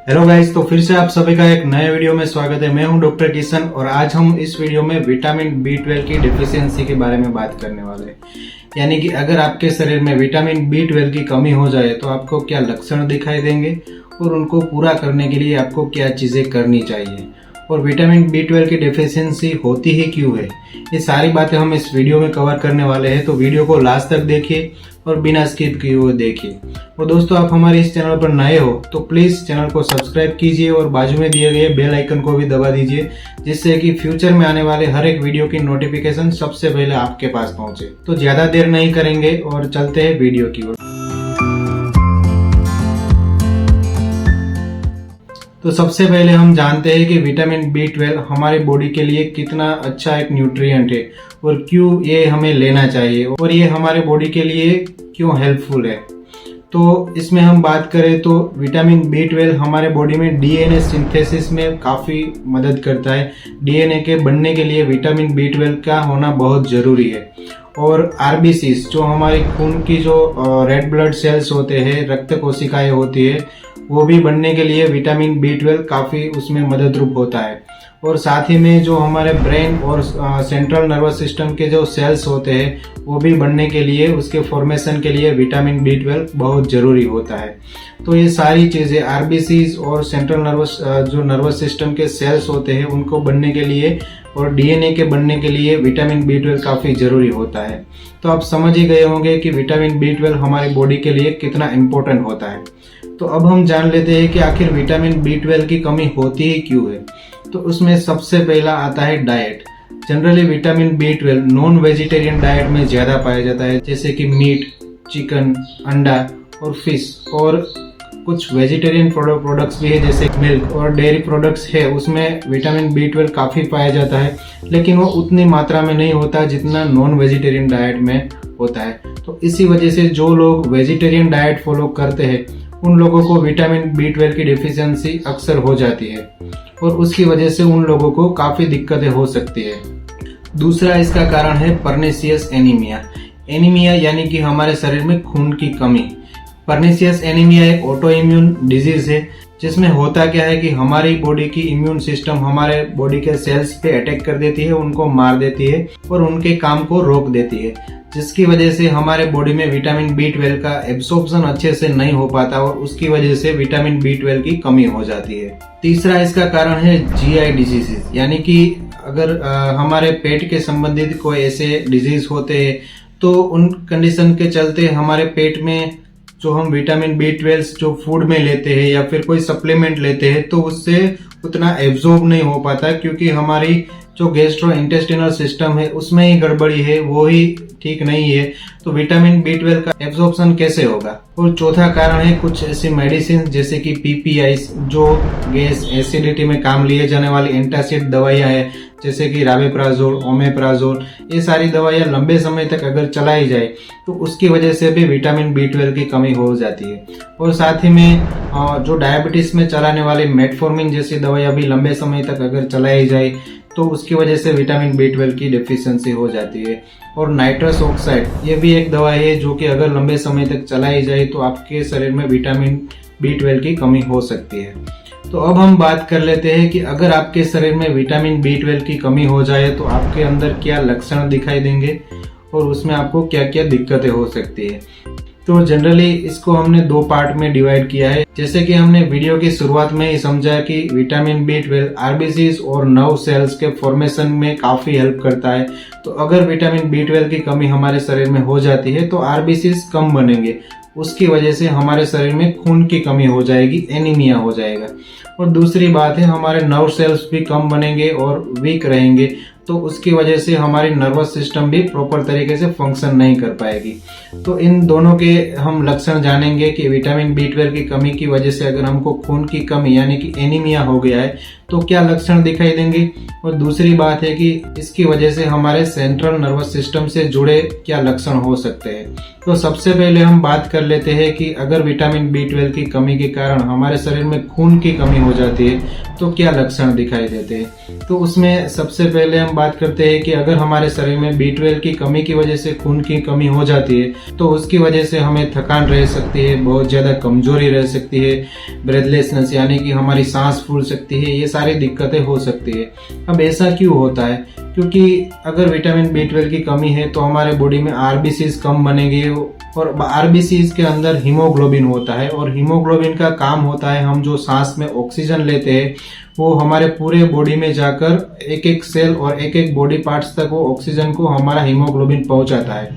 Hello guys, तो फिर से आप सभी का एक नए वीडियो में स्वागत है। मैं हूं डॉक्टर किशन और आज हम इस वीडियो में विटामिन B12 की डिफिशियंसी के बारे में बात करने वाले हैं। यानी कि अगर आपके शरीर में विटामिन B12 की कमी हो जाए तो आपको क्या लक्षण दिखाई देंगे और उनको पूरा करने के लिए आपको क्या चीजें करनी चाहिए और विटामिन B12 की डिफिशियंसी होती ही क्यों है, ये सारी बातें हम इस वीडियो में कवर करने वाले हैं। तो वीडियो को लास्ट तक देखिए और बिना स्किप किए हुए देखिए। और दोस्तों, आप हमारे इस चैनल पर नए हो तो प्लीज चैनल को सब्सक्राइब कीजिए और बाजू में दिए गए बेल आइकन को भी दबा दीजिए, जिससे कि फ्यूचर में आने वाले हर एक वीडियो की नोटिफिकेशन सबसे पहले आपके पास पहुंचे। तो ज्यादा देर नहीं करेंगे और चलते हैं वीडियो की ओर। तो सबसे पहले हम जानते हैं कि विटामिन B12 हमारे बॉडी के लिए कितना अच्छा एक न्यूट्रिएंट है और क्यों ये हमें लेना चाहिए और ये हमारे बॉडी के लिए क्यों हेल्पफुल है। तो इसमें हम बात करें तो विटामिन B12 हमारे बॉडी में DNA सिंथेसिस में काफी मदद करता है। DNA के बनने के लिए विटामिन B12 का होना बहुत जरूरी है। और RBCs जो हमारे खून की जो रेड ब्लड सेल्स होते हैं, रक्त कोशिकाएं होती है, वो भी बनने के लिए विटामिन B12 काफी उसमें मदद रूप होता है। और साथ ही में जो हमारे ब्रेन और सेंट्रल नर्वस सिस्टम के जो सेल्स होते हैं, वो भी बनने के लिए, उसके फॉर्मेशन के लिए विटामिन B12 बहुत जरूरी होता है। तो ये सारी चीजें RBCs और सेंट्रल नर्वस जो नर्वस सिस्टम के सेल्स होते हैं, उनको बनने के लिए और DNA के बनने के लिए विटामिन B12 काफी जरूरी होता है। तो आप समझ ही गए होंगे कि विटामिन B12 हमारी बॉडी के लिए कितना इम्पोर्टेंट होता है। तो अब हम जान लेते हैं कि आखिर विटामिन B12 की कमी होती ही क्यों है। तो उसमें सबसे पहला आता है diet. Generally vitamin B12 non vegetarian diet में ज्यादा पाया जाता है, जैसे कि मीट, चिकन, अंडा और फिश। और कुछ वेजिटेरियन प्रोडक्ट्स भी है, जैसे मिल्क और डेयरी प्रोडक्ट्स है, उसमें विटामिन B12 काफी पाया जाता है, लेकिन वो उतनी मात्रा में नहीं होता जितना नॉन वेजिटेरियन डाइट में होता है। तो इसी वजह से जो लोग वेजिटेरियन डाइट फॉलो करते हैं, उन लोगों को विटामिन B12 की डिफिशियंसी अक्सर हो जाती है और उसकी वजह से उन लोगों को काफी दिक्कतें हो सकती है। दूसरा इसका कारण है परनीसियस एनीमिया। एनीमिया यानी कि हमारे शरीर में खून की कमी। परनीसियस एनीमिया एक ऑटो इम्यून डिजीज है, जिसमें होता क्या है कि हमारी बॉडी की इम्यून सिस्टम हमारे बॉडी के सेल्स पे अटैक कर देती है, उनको मार देती है और उनके काम को रोक देती है, जिसकी वजह से हमारे बॉडी में विटामिन B12 का एब्सॉर्प्शन अच्छे से नहीं हो पाता और उसकी वजह से विटामिन B12 की कमी हो जाती है। तीसरा इसका कारण है GI डिजीजेस, यानी कि अगर हमारे पेट के संबंधित कोई ऐसे डिजीज होते हैं तो उन कंडीशन के चलते हमारे पेट में जो हम विटामिन B12 जो फूड में लेते हैं या फिर कोई सप्लीमेंट लेते हैं, तो उससे उतना एब्जॉर्ब नहीं हो पाता, क्योंकि हमारी जो गैस्ट्रो इंटेस्टिनल सिस्टम है उसमें ही गड़बड़ी है, वो ही ठीक नहीं है। तो विटामिन B12 का एब्जॉर्प्शन कैसे होगा। और चौथा कारण है कुछ ऐसी मेडिसिन, जैसे कि PPIs, जो गैस एसिडिटी में काम लिए जाने वाली एंटासिड दवाइयां है, जैसे कि राबिप्राजोल, ओमेप्राजोल। ये सारी दवाइयां लंबे समय तक अगर चलाई जाए तो उसकी वजह से भी विटामिन B12 की कमी हो जाती है। और साथ ही में जो डायबिटीज में चलाने वाली मेटफॉर्मिन जैसी दवाइयां भी लंबे समय तक अगर चलाई जाए तो उसकी वजह से विटामिन B12 की डेफिशिएंसी हो जाती है। और नाइट्रस ऑक्साइड, ये भी एक दवाई है जो कि अगर लंबे समय तक चलाई जाए तो आपके शरीर में विटामिन B12 की कमी हो सकती है। तो अब हम बात कर लेते हैं कि अगर आपके शरीर में विटामिन B12 की कमी हो जाए तो आपके अंदर क्या लक्षण दिखाई देंगे और उसमें आपको क्या क्या दिक्कतें हो सकती है। तो जनरली इसको हमने दो पार्ट में डिवाइड किया है। जैसे कि हमने वीडियो की शुरुआत में ही समझा कि विटामिन B12 RBCs और नर्व सेल्स के फॉर्मेशन में काफी हेल्प करता है। तो अगर विटामिन B12 की कमी हमारे शरीर में हो जाती है तो RBCs कम बनेंगे, उसकी वजह से हमारे शरीर में खून की कमी हो जाएगी, एनीमिया हो जाएगा। और दूसरी बात है, हमारे नर्व सेल्स भी कम बनेंगे और वीक रहेंगे, तो उसकी वजह से हमारी नर्वस सिस्टम भी प्रॉपर तरीके से फंक्शन नहीं कर पाएगी। तो इन दोनों के हम लक्षण जानेंगे कि विटामिन B12 की कमी की वजह से अगर हमको खून की कमी यानी कि एनीमिया हो गया है तो क्या लक्षण दिखाई देंगे। और दूसरी बात है कि इसकी वजह से हमारे सेंट्रल नर्वस सिस्टम से जुड़े क्या लक्षण हो सकते हैं। तो सबसे पहले हम बात कर लेते हैं कि अगर विटामिन B12 की कमी के कारण हमारे शरीर में खून की कमी हो जाती है तो क्या लक्षण दिखाई देते हैं। तो उसमें सबसे पहले हम बात करते हैं कि अगर हमारे शरीर में B12 की कमी की वजह से खून की कमी हो जाती है तो उसकी वजह से हमें थकान रह सकती है, बहुत ज्यादा कमजोरी रह सकती है, ब्रेथलेसनेस यानी कि हमारी सांस फूल सकती है, ये सारी दिक्कतें हो सकती है। अब ऐसा क्यों होता है? क्योंकि अगर विटामिन B12 की कमी है तो हमारे बॉडी में आरबीसीज कम बनेंगे और आरबीसीज के अंदर हीमोग्लोबिन होता है और हीमोग्लोबिन का काम होता है हम जो सांस में ऑक्सीजन लेते हैं वो हमारे पूरे बॉडी में जाकर एक एक सेल और एक एक बॉडी पार्ट्स तक वो ऑक्सीजन को हमारा हीमोग्लोबिन पहुंचाता है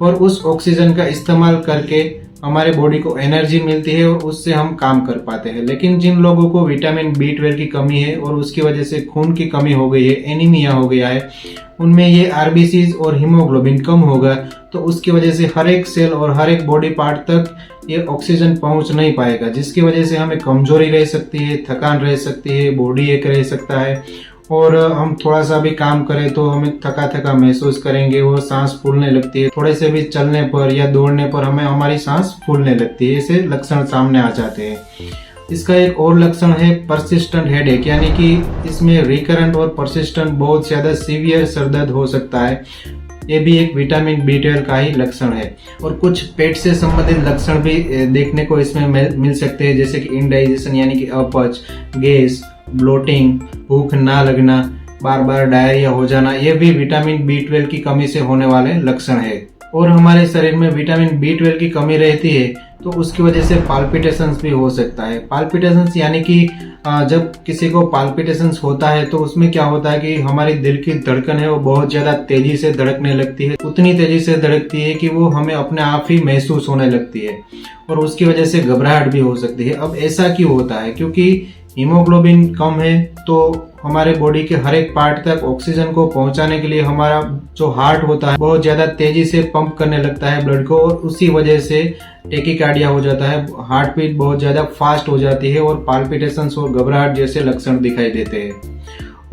और उस ऑक्सीजन का इस्तेमाल करके हमारे बॉडी को एनर्जी मिलती है और उससे हम काम कर पाते हैं। लेकिन जिन लोगों को विटामिन B12 की कमी है और उसकी वजह से खून की कमी हो गई है, एनीमिया हो गया है, उनमें ये आरबीसीज और हीमोग्लोबिन कम होगा तो उसकी वजह से हर एक सेल और हर एक बॉडी पार्ट तक ये ऑक्सीजन पहुंच नहीं पाएगा, जिसकी वजह से हमें कमजोरी रह सकती है, थकान रह सकती है, बॉडी एक रह सकता है और हम थोड़ा सा भी काम करें तो हमें थका थका महसूस करेंगे और सांस फूलने लगती है। थोड़े से भी चलने पर या दौड़ने पर हमें हमारी सांस फूलने लगती है। ऐसे लक्षण सामने आ जाते हैं। इसका एक और लक्षण है परसिस्टेंट हेडेक, यानी कि इसमें रिकरेंट और परसिस्टेंट बहुत ज्यादा सीवियर सर दर्द हो सकता है। ये भी एक विटामिन B12 का ही लक्षण है। और कुछ पेट से संबंधित लक्षण भी देखने को इसमें मिल सकते हैं, जैसे कि इनडाइजेशन यानी कि अपच, गैस, ब्लोटिंग, भूख ना लगना, बार बार डायरिया हो जाना, ये भी विटामिन B12 की कमी से होने वाले लक्षण है। और हमारे शरीर में विटामिन B12 की कमी रहती है तो उसकी वजह से पाल्पिटेशंस भी हो सकता है। पाल्पिटेशंस यानी कि जब किसी को पाल्पिटेशंस होता है तो उसमें क्या होता है कि हमारी दिल की धड़कन है वो बहुत ज्यादा तेजी से धड़कने लगती है, उतनी तेजी से धड़कती है कि वो हमें अपने आप ही महसूस होने लगती है और उसकी वजह से घबराहट भी हो सकती है। अब ऐसा क्यों होता है? क्योंकि हीमोग्लोबिन कम है तो हमारे बॉडी के हर एक पार्ट तक ऑक्सीजन को पहुंचाने के लिए हमारा जो हार्ट होता है बहुत ज्यादा तेजी से पंप करने लगता है ब्लड को और उसी वजह से टेकिकार्डिया हो जाता है, हार्ट बीट बहुत ज्यादा फास्ट हो जाती है और पाल्पिटेशंस और घबराहट जैसे लक्षण दिखाई देते हैं।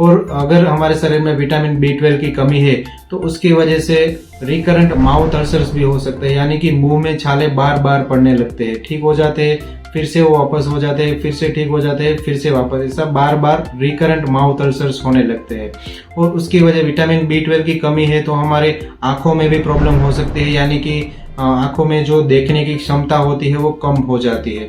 और अगर हमारे शरीर में विटामिन B12 की कमी है तो उसकी वजह से रिकरेंट माउथ अल्सर्स भी हो सकते हैं, यानी कि मुंह में छाले बार बार पड़ने लगते हैं, ठीक हो जाते हैं, फिर से वो वापस हो जाते हैं, फिर से ठीक हो जाते हैं, फिर से वापस, ऐसा बार बार रिकरेंट माउथ अल्सर्स होने लगते हैं। और उसकी वजह विटामिन B12 की कमी है तो हमारे आंखों में भी प्रॉब्लम हो सकती है, यानी कि आंखों में जो देखने की क्षमता होती है वो कम हो जाती है।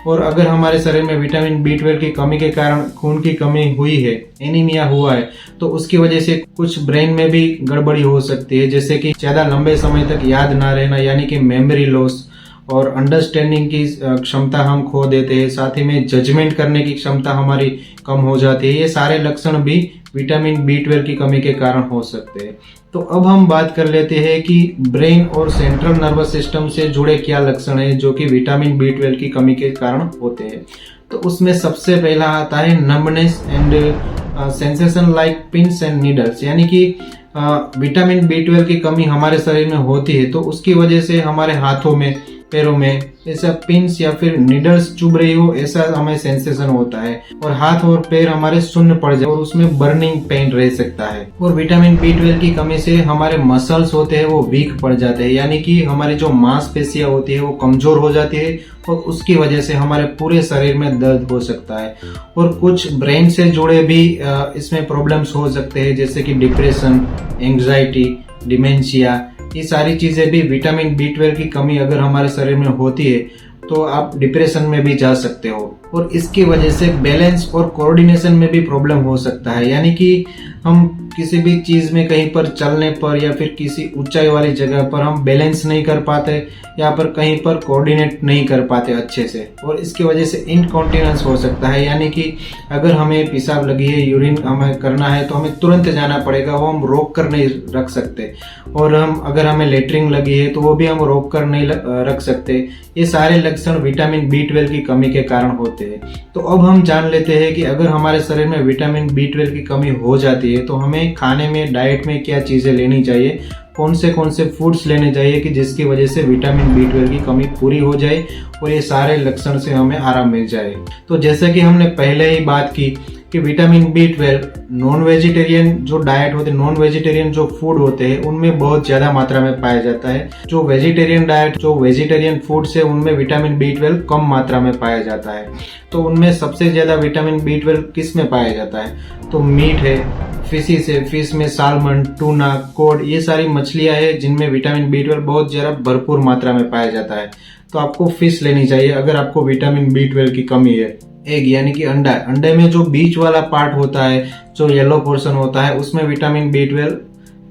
और अगर हमारे शरीर में विटामिन B12 की कमी के कारण खून की कमी हुई है, एनीमिया हुआ है, तो उसकी वजह से कुछ ब्रेन में भी गड़बड़ी हो सकती है, जैसे कि ज्यादा लंबे समय तक याद ना रहना यानी कि मेमोरी लॉस, और अंडरस्टैंडिंग की क्षमता हम खो देते हैं, साथ ही में जजमेंट करने की क्षमता हमारी कम हो जाती है। ये सारे लक्षण भी विटामिन B12 की कमी के कारण हो सकते हैं। तो अब हम बात कर लेते हैं कि ब्रेन और सेंट्रल नर्वस सिस्टम से जुड़े क्या लक्षण हैं जो कि विटामिन B12 की कमी के कारण होते हैं। तो उसमें सबसे पहला आता है numbness and sensation like pins and needles, यानी कि विटामिन B12 की कमी हमारे शरीर में होती है तो उसकी वजह से हमारे हाथों में, पैरों में ऐसा पिंस या फिर निडल्स चुभ रही हो ऐसा हमें सेंसेशन होता है और हाथ और पैर हमारे सुन्न पड़ जाए और उसमें बर्निंग पेन रह सकता है। और विटामिन B12 की कमी से हमारे मसल्स होते हैं वो वीक पड़ जाते हैं, यानी कि हमारी जो मांसपेशियां होती है वो कमजोर हो जाती है और उसकी वजह से हमारे पूरे शरीर में दर्द हो सकता है। और कुछ ब्रेन से जुड़े भी इसमें प्रॉब्लम्स हो सकते हैं, जैसे कि डिप्रेशन, एंग्जाइटी, डिमेंशिया, ये सारी चीजें भी विटामिन B12 की कमी अगर हमारे शरीर में होती है तो आप डिप्रेशन में भी जा सकते हो। और इसकी वजह से बैलेंस और कोऑर्डिनेशन में भी प्रॉब्लम हो सकता है, यानी कि हम किसी भी चीज में कहीं पर चलने पर या फिर किसी ऊंचाई वाली जगह पर हम बैलेंस नहीं कर पाते या पर कहीं पर कोऑर्डिनेट नहीं कर पाते अच्छे से, और इसकी वजह से इनकॉन्टिनेंस हो सकता है, यानी कि अगर हमें पेशाब लगी है, यूरिन हमें करना है तो हमें तुरंत जाना पड़ेगा, वो हम रोक कर नहीं रख सकते। और अगर हमें लेटरिन लगी है तो वो भी हम रोक कर नहीं रख सकते। ये सारे लक्षण विटामिन B12 की कमी के कारण होते हैं। तो अब हम जान लेते हैं कि अगर हमारे शरीर में विटामिन B12 की कमी हो जाती है तो हमें खाने में, डाइट में क्या चीजें लेनी चाहिए, कौन से फूड्स लेने चाहिए कि जिसकी वजह से विटामिन B12 की कमी पूरी हो जाए और ये सारे लक्षण से हमें आराम मिल जाए। तो जैसे कि हमने पहले ही बात की कि विटामिन B12 नॉन वेजिटेरियन जो डाइट होते हैं, नॉन वेजिटेरियन जो फूड होते हैं उनमें बहुत ज्यादा मात्रा में पाया जाता है। जो वेजिटेरियन डाइट, जो वेजिटेरियन फूड्स है उनमें विटामिन B12 कम मात्रा में पाया जाता है। तो उनमें सबसे ज्यादा विटामिन B12 किस में पाया जाता है? तो मीट है, फिशिस है, फिश में साल्मन, टूना, कोड, ये सारी मछलियां है जिनमें विटामिन B12 बहुत ज्यादा भरपूर मात्रा में पाया जाता है। तो आपको फिश लेनी चाहिए अगर आपको विटामिन B12 की कमी है। एग यानी कि अंडा, अंडे में जो बीच वाला पार्ट होता है, जो येलो पोर्शन होता है, उसमें विटामिन B12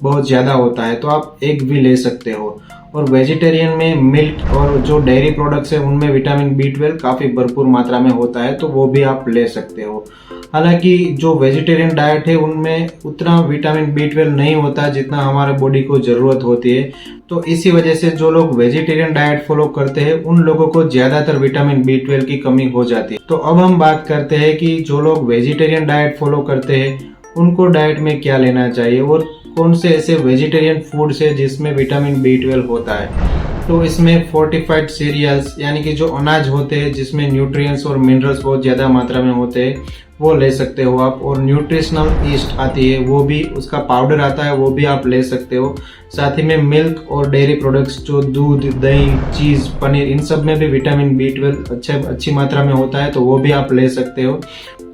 बहुत ज्यादा होता है, तो आप एग भी ले सकते हो। और वेजिटेरियन में मिल्क और जो डेयरी प्रोडक्ट्स है उनमें विटामिन B12 काफी भरपूर मात्रा में होता है, तो वो भी आप ले सकते हो। हालांकि जो वेजिटेरियन डाइट है उनमें उतना विटामिन B12 नहीं होता जितना हमारे बॉडी को जरूरत होती है। तो इसी वजह से जो लोग वेजिटेरियन डाइट फॉलो करते हैं उन लोगों को ज्यादातर विटामिन B12 की कमी हो जाती है। तो अब हम बात करते हैं कि जो लोग वेजिटेरियन डाइट फॉलो करते हैं उनको डाइट में क्या लेना चाहिए और कौन से ऐसे वेजिटेरियन फूड्स है जिसमें विटामिन B12 होता है। तो इसमें फोर्टिफाइड सीरियल्स यानी कि जो अनाज होते हैं जिसमें न्यूट्रिएंट्स और मिनरल्स बहुत ज्यादा मात्रा में होते हैं वो ले सकते हो आप। और न्यूट्रिशनल ईस्ट आती है, वो भी, उसका पाउडर आता है, वो भी आप ले सकते हो। साथ ही में मिल्क और डेयरी प्रोडक्ट्स जो दूध, दही, चीज, पनीर, इन सब में भी विटामिन B12 अच्छी मात्रा में होता है, तो वो भी आप ले सकते हो।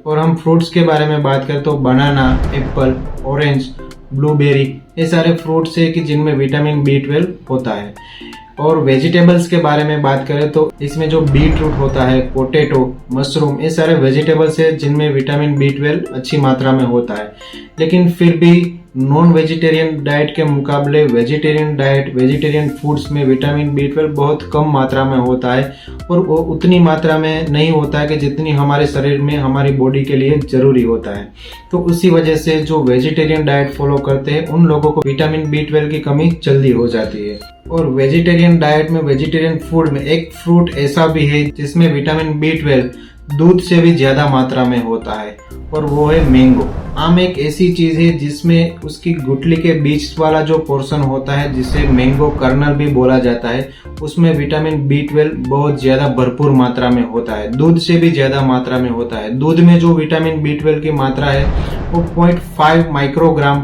और हम फ्रूट्स के बारे में बात करें तो बनाना, एप्पल, ऑरेंज, ब्लूबेरी, ये सारे फ्रूट्स है कि जिनमें विटामिन B12 होता है। और वेजिटेबल्स के बारे में बात करें तो इसमें जो बीट रूट होता है, पोटैटो, मशरूम, ये सारे वेजिटेबल्स है जिनमें विटामिन B12 अच्छी मात्रा में होता है। लेकिन फिर भी नॉन वेजिटेरियन डाइट के मुकाबले वेजिटेरियन डाइट, वेजिटेरियन फूड्स में विटामिन B12 बहुत कम मात्रा में होता है और वो उतनी मात्रा में नहीं होता है कि जितनी हमारे शरीर में, हमारी बॉडी के लिए जरूरी होता है। तो उसी वजह से जो वेजिटेरियन डाइट फॉलो करते हैं उन लोगों को विटामिन B12 की कमी जल्दी हो जाती है। और वेजिटेरियन डाइट में, वेजिटेरियन फूड में एक फ्रूट ऐसा भी है जिसमें विटामिन B12 दूध से भी ज्यादा मात्रा में होता है और वो है मैंगो। आम एक ऐसी चीज है जिसमें उसकी गुठली के बीच वाला जो पोर्शन होता है जिसे मैंगो कर्नल भी बोला जाता है, उसमें विटामिन B12 बहुत ज्यादा भरपूर मात्रा में होता है, दूध से भी ज्यादा मात्रा में होता है। दूध में जो विटामिन B12 की मात्रा है वो 0.5 माइक्रोग्राम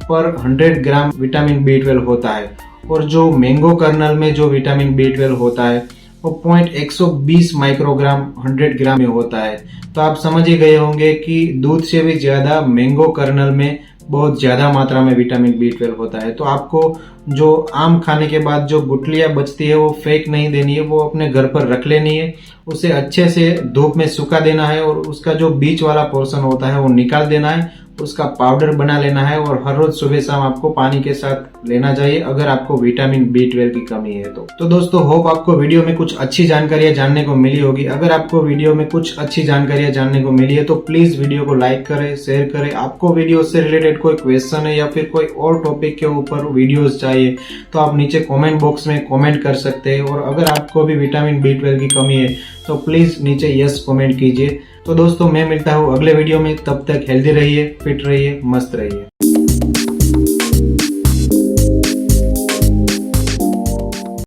पर 100 ग्राम विटामिन B12 होता है। और जो मैंगो कर्नल में जो विटामिन B12 होता है वो 120 माइक्रोग्राम 100 ग्राम में होता है। तो आप समझ ही गए होंगे कि दूध से भी ज्यादा मैंगो कर्नल में बहुत ज्यादा मात्रा में विटामिन B12 होता है। तो आपको जो आम खाने के बाद जो गुठलियां बचती है वो फेंक नहीं देनी है, वो अपने घर पर रख लेनी है, उसे अच्छे से धूप में सुखा देना है और उसका जो बीच वाला पोर्शन होता है वो निकाल देना है, उसका पाउडर बना लेना है और हर रोज सुबह शाम आपको पानी के साथ लेना चाहिए अगर आपको विटामिन B12 की कमी है तो दोस्तों, होप आपको वीडियो में कुछ अच्छी जानकारियां जानने को मिली होगी। अगर आपको वीडियो में कुछ अच्छी जानकारियां जानने को मिली है तो प्लीज वीडियो को लाइक करें, शेयर करें। आपको वीडियो से रिलेटेड कोई क्वेश्चन है या फिर कोई और टॉपिक के ऊपर वीडियोस चाहिए तो आप नीचे कमेंट बॉक्स में कमेंट कर सकते हैं। और अगर आपको भी विटामिन B12 की कमी है तो प्लीज नीचे यस कमेंट कीजिए। तो दोस्तों, मैं मिलता हूँ अगले वीडियो में, तब तक हेल्दी रहिए, फिट रहिए, मस्त रहिए।